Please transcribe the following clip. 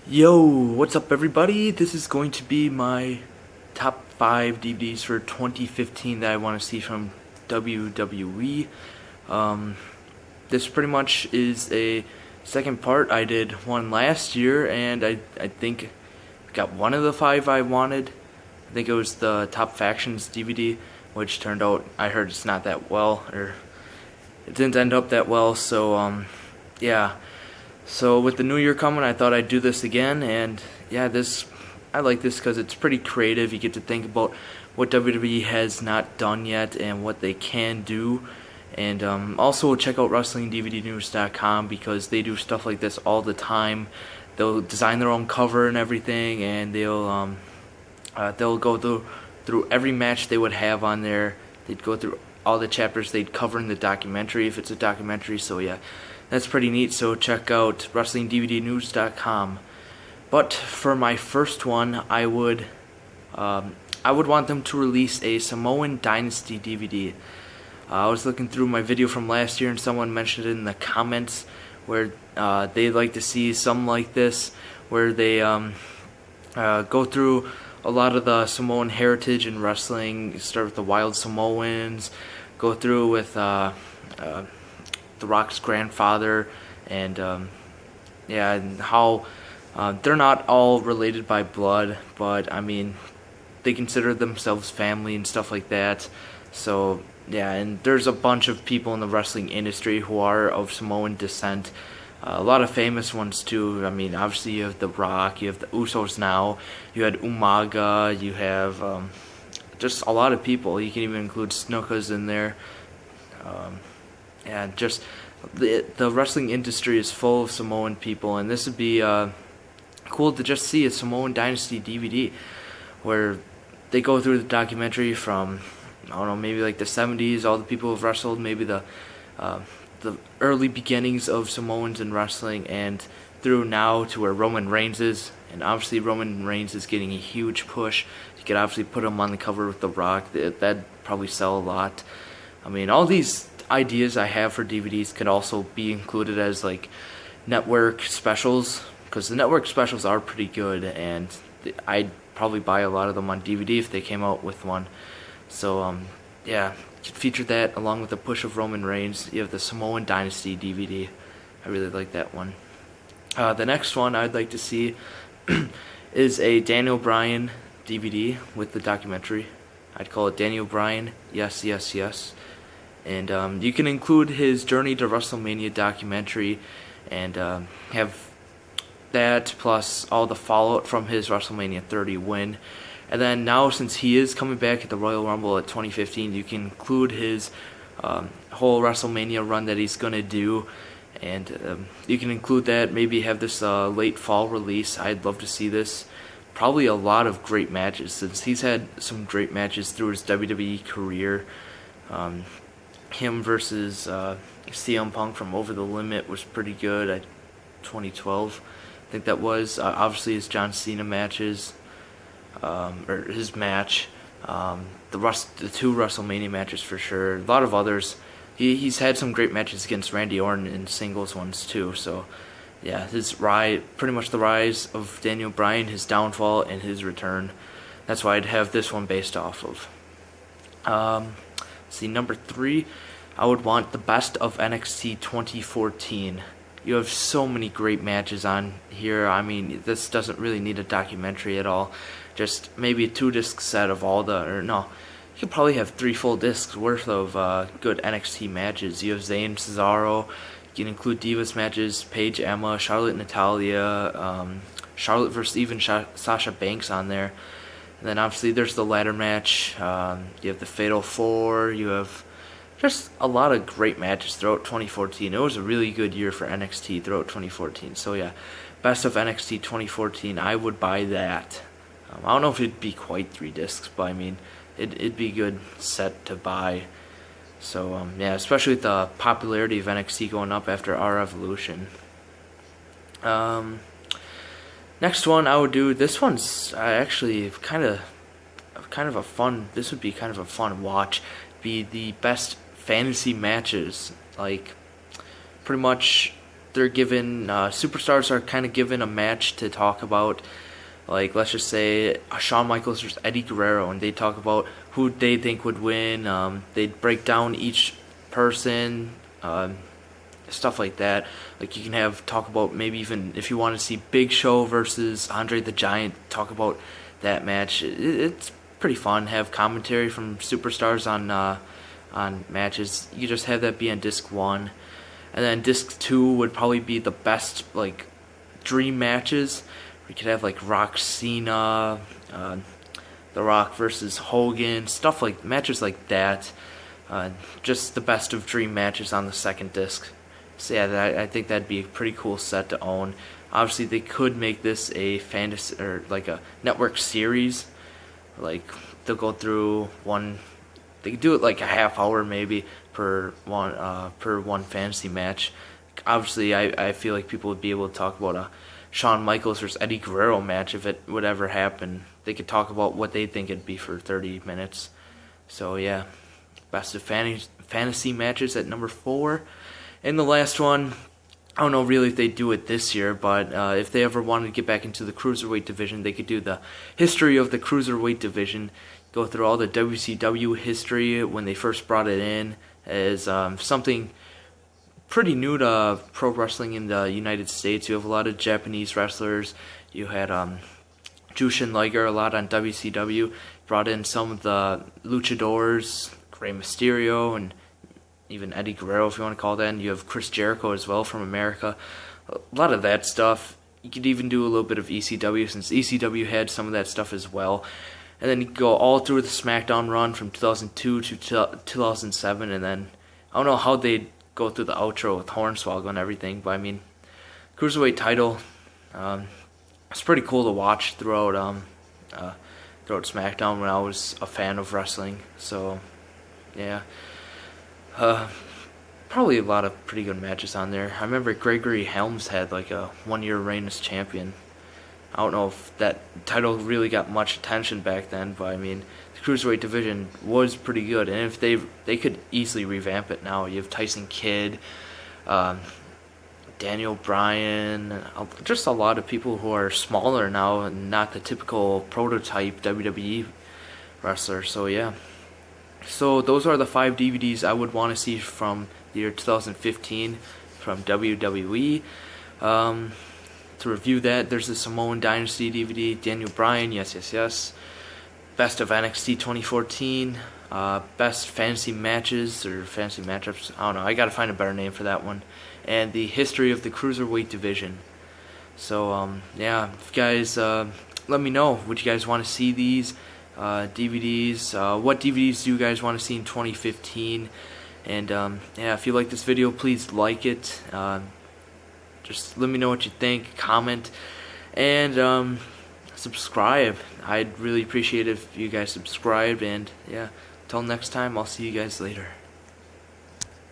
Yo, what's up everybody? This is going to be my top 5 DVDs for 2015 that I want to see from WWE. This pretty much is a second part. I did one last year and I think got one of the 5 I wanted. I think it was the Top Factions DVD, which turned out, I heard it's not that well, or it didn't end up that well, so yeah. So with the new year coming, I thought I'd do this again, and yeah, I like this because it's pretty creative. You get to think about what WWE has not done yet and what they can do. And also check out WrestlingDVDnews.com because they do stuff like this all the time. They'll design their own cover and everything, and they'll go through every match they would have on there. They'd go through all the chapters they'd cover in the documentary if it's a documentary. So yeah, that's pretty neat. So check out WrestlingDVDnews.com. But for my first one, I would want them to release a Samoan Dynasty DVD. I was looking through my video from last year, and someone mentioned it in the comments where they'd like to see something like this, where they go through a lot of the Samoan heritage in wrestling. Start with the Wild Samoans, go through with The Rock's grandfather, and yeah, and how they're not all related by blood, but I mean, they consider themselves family and stuff like that. So yeah, and there's a bunch of people in the wrestling industry who are of Samoan descent. A lot of famous ones too. I mean, obviously you have The Rock, you have the Usos now, you had Umaga, you have just a lot of people. You can even include Snuka's in there. And just the wrestling industry is full of Samoan people, and this would be cool to just see a Samoan Dynasty DVD where they go through the documentary from, I don't know, maybe like the 70s, all the people who've wrestled, maybe the early beginnings of Samoans in wrestling, and through now to where Roman Reigns is. And obviously Roman Reigns is getting a huge push. You could obviously put him on the cover with The Rock. That'd probably sell a lot. I mean, all these ideas I have for DVDs could also be included as like network specials, because the network specials are pretty good, and I'd probably buy a lot of them on DVD if they came out with one. So yeah, feature that along with the push of Roman Reigns. You have the Samoan Dynasty DVD. I really like that one. The next one I'd like to see is a Daniel Bryan DVD with the documentary. I'd call it Daniel Bryan, Yes, Yes, Yes. And you can include his Journey to WrestleMania documentary, and have that plus all the fallout from his WrestleMania 30 win. And then now, since he is coming back at the Royal Rumble at 2015, you can include his whole WrestleMania run that he's going to do. And you can include that, maybe have this late fall release. I'd love to see this. Probably a lot of great matches, since he's had some great matches through his WWE career. Him versus CM Punk from Over the Limit was pretty good at 2012. I think that was. Obviously his John Cena matches. Or his match, the 2 WrestleMania matches for sure. A lot of others. He's had some great matches against Randy Orton in singles ones too. So yeah, his pretty much the rise of Daniel Bryan, his downfall, and his return. That's why I'd have this one based off of. See, number 3, I would want the best of NXT 2014. You have so many great matches on here. I mean, this doesn't really need a documentary at all. Just maybe a 2-disc set of all the, or no, you could probably have 3 full discs worth of good NXT matches. You have Zayn, Cesaro. You can include Divas matches, Paige, Emma, Charlotte, Natalia, Charlotte versus even Sasha Banks on there. And then obviously there's the ladder match. You have the Fatal 4. You have just a lot of great matches throughout 2014. It was a really good year for NXT throughout 2014. So yeah, best of NXT 2014, I would buy that. I don't know if it'd be quite 3 discs, but I mean, it'd be a good set to buy. So yeah, especially with the popularity of NXT going up after our Evolution. Next one I would do. This one's actually kind of a fun. This would be kind of a fun watch. Be the best fantasy matches, like pretty much they're given superstars are kind of given a match to talk about. Like, let's just say Shawn Michaels versus Eddie Guerrero, and they talk about who they think would win. They'd break down each person, stuff like that. Like, you can talk about maybe even if you want to see Big Show versus Andre the Giant, talk about that match. It's pretty fun. Have commentary from superstars on matches. You just have that be on disc 1, and then disc 2 would probably be the best like dream matches. We could have like Rock Cena, The Rock versus Hogan, matches like that. Just the best of dream matches on the second disc. So yeah, I think that'd be a pretty cool set to own. Obviously, they could make this a fantasy or like a network series. Like, they'll go through one. They could do it like a half hour maybe per one fantasy match. Obviously, I feel like people would be able to talk about a Shawn Michaels versus Eddie Guerrero match if it would ever happen. They could talk about what they think it'd be for 30 minutes. So yeah, best of fantasy matches at number 4. And the last one, I don't know really if they do it this year, but if they ever wanted to get back into the Cruiserweight division, they could do the history of the Cruiserweight division, go through all the WCW history when they first brought it in as something pretty new to pro wrestling in the United States. You have a lot of Japanese wrestlers. You had Jushin Liger a lot on WCW. Brought in some of the luchadors, Rey Mysterio, and even Eddie Guerrero, if you want to call that. And you have Chris Jericho as well from America. A lot of that stuff. You could even do a little bit of ECW, since ECW had some of that stuff as well. And then you go all through the SmackDown run from 2002 to 2007, and then I don't know how they'd go through the outro with Hornswoggle and everything, but I mean, Cruiserweight title, it's pretty cool to watch throughout SmackDown when I was a fan of wrestling. So yeah, probably a lot of pretty good matches on there. I remember Gregory Helms had like a 1-year reign as champion. I don't know if that title really got much attention back then, but I mean, the Cruiserweight division was pretty good, and if they could easily revamp it now. You have Tyson Kidd, Daniel Bryan, just a lot of people who are smaller now and not the typical prototype WWE wrestler. So yeah. So those are the 5 DVDs I would want to see from the year 2015 from WWE. To review that, there's the Samoan Dynasty DVD, Daniel Bryan, yes. Best of NXT 2014, best fantasy matches or fantasy matchups. I don't know. I gotta find a better name for that one. And the history of the Cruiserweight division. So yeah, if you guys let me know. Would you guys want to see these DVDs? What DVDs do you guys want to see in 2015? And yeah, if you like this video, please like it. Just let me know what you think, comment, and subscribe. I'd really appreciate it if you guys subscribed, and yeah, until next time, I'll see you guys later.